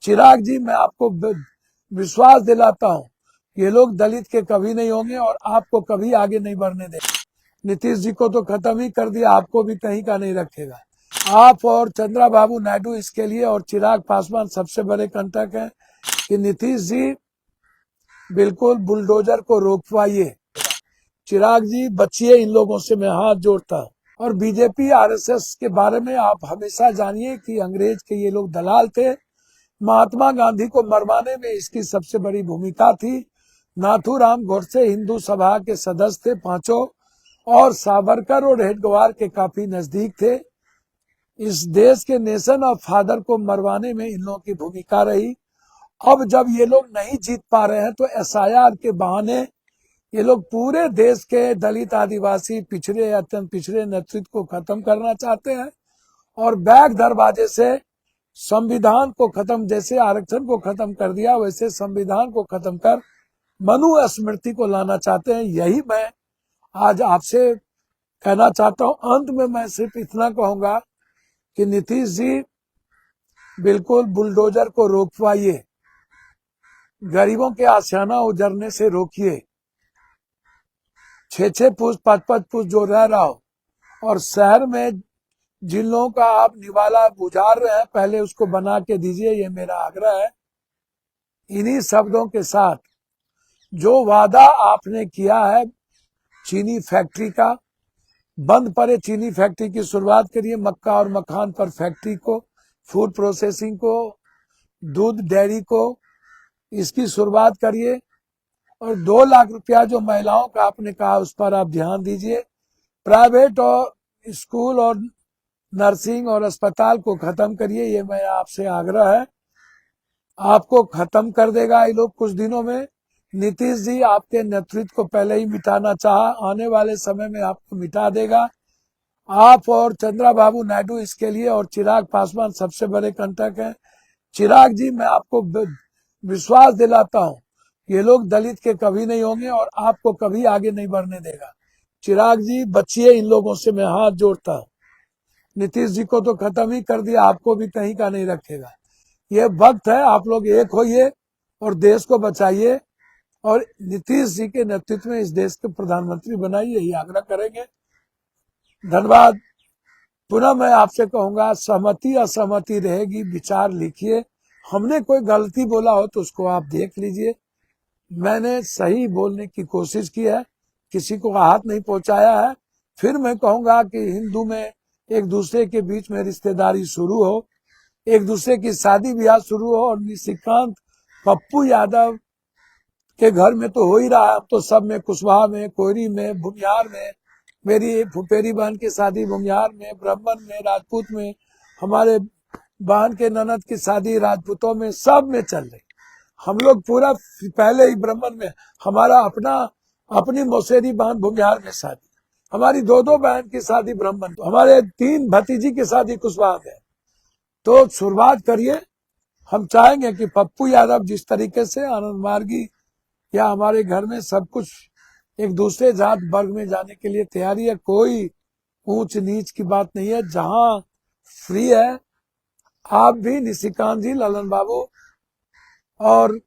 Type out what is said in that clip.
चिराग जी, मैं आपको विश्वास दिलाता हूँ, ये लोग दलित के कभी नहीं होंगे और आपको कभी आगे नहीं बढ़ने देंगे। नीतीश जी को तो खत्म ही कर दिया, आपको भी कहीं का नहीं रखेगा। आप और चंद्रबाबू नायडू इसके लिए और चिराग पासवान सबसे बड़े कंटक हैं कि नीतीश जी बिल्कुल बुलडोजर को रोकवाइए। चिराग जी बचिए इन लोगों से, मैं हाथ जोड़ता हूँ। और बीजेपी आरएसएस के बारे में आप हमेशा जानिए कि अंग्रेज के ये लोग दलाल थे। महात्मा गांधी को मरवाने में इसकी सबसे बड़ी भूमिका थी। नाथूराम गोडसे हिंदू सभा के सदस्य थे पांचों, और सावरकर और हेडगेवार के काफी नजदीक थे। इस देश के नेशन ऑफ फादर को मरवाने में इन लोगों की भूमिका रही। अब जब ये लोग नहीं जीत पा रहे हैं तो एसआईआर के बहाने ये लोग पूरे देश के दलित, आदिवासी, पिछड़े, अत्यंत पिछड़े नेतृत्व को खत्म करना चाहते हैं और बैक दरवाजे से संविधान को खत्म, जैसे आरक्षण को खत्म कर दिया वैसे संविधान को खत्म कर मनुस्मृति को लाना चाहते हैं। यही मैं आज आपसे कहना चाहता हूं। अंत में मैं सिर्फ इतना कहूंगा कि नीतीश जी बिल्कुल बुलडोजर को रोकवाइए, गरीबों के आशियाना उजरने से रोकिए। 6-6 फुट 5-5 फुट जो रह रहा हो, और शहर में जिन लोगों का आप निवाला गुजार रहे हैं पहले उसको बना के दीजिए, ये मेरा आग्रह है। इन्हीं शब्दों के साथ जो वादा आपने किया है चीनी फैक्ट्री का, बंद पड़े चीनी फैक्ट्री की शुरुआत करिए, मक्का और मखान पर फैक्ट्री को, फूड प्रोसेसिंग को, दूध डेयरी को, इसकी शुरुआत करिए। और 2 लाख रुपया जो महिलाओं का आपने कहा उस पर आप ध्यान दीजिए। प्राइवेट और स्कूल और नर्सिंग और अस्पताल को खत्म करिए, ये मेरा आपसे आग्रह है। आपको खत्म कर देगा ये लोग कुछ दिनों में। नीतीश जी आपके नेतृत्व को पहले ही मिटाना चाहा, आने वाले समय में आपको मिटा देगा। आप और चंद्रबाबू नायडू इसके लिए और चिराग पासवान सबसे बड़े कंटक हैं। चिराग जी, मैं आपको विश्वास दिलाता हूँ, ये लोग दलित के कभी नहीं होंगे और आपको कभी आगे नहीं बढ़ने देगा। चिराग जी बचिए इन लोगों से, मैं हाथ जोड़ता हूँ। नीतीश जी को तो खत्म ही कर दिया, आपको भी कहीं का नहीं रखेगा। ये वक्त है, आप लोग एक होइए और देश को बचाइए और नीतीश जी के नेतृत्व में इस देश के प्रधानमंत्री बनाइए, यही आग्रह करेंगे। धन्यवाद। पुनः मैं आपसे कहूंगा, सहमति असहमति रहेगी, विचार लिखिए। हमने कोई गलती बोला हो तो उसको आप देख लीजिए। मैंने सही बोलने की कोशिश की है, किसी को आहत नहीं पहुंचाया है। फिर मैं कहूंगा कि हिंदू में एक दूसरे के बीच में रिश्तेदारी शुरू हो, एक दूसरे की शादी ब्याह शुरू हो, और निशिकांत पप्पू यादव के घर में तो हो ही रहा है, अब तो सब में, कुशवाहा में, कोयरी में, भूमिहार में, मेरी फुफेरी बहन की शादी भूमिहार में, ब्राह्मण में, राजपूत में, हमारे बहन के ननद की शादी राजपूतों में, सब में चल रही। हम लोग पूरा पहले ही ब्राह्मण में, हमारा अपनी मौसेरी बहन भूमिहार में शादी, हमारी 2-2 बहन की शादी ब्राह्मण, हमारे 3 भतीजी की शादी कुशवाहा में। तो शुरुआत करिए। हम चाहेंगे कि पप्पू यादव जिस तरीके से आनंद मार्गी या हमारे घर में सब कुछ एक दूसरे जात वर्ग में जाने के लिए तैयारी है, कोई ऊंच नीच की बात नहीं है। जहां फ्री है, आप भी, निशिकांत जी, ललन बाबू और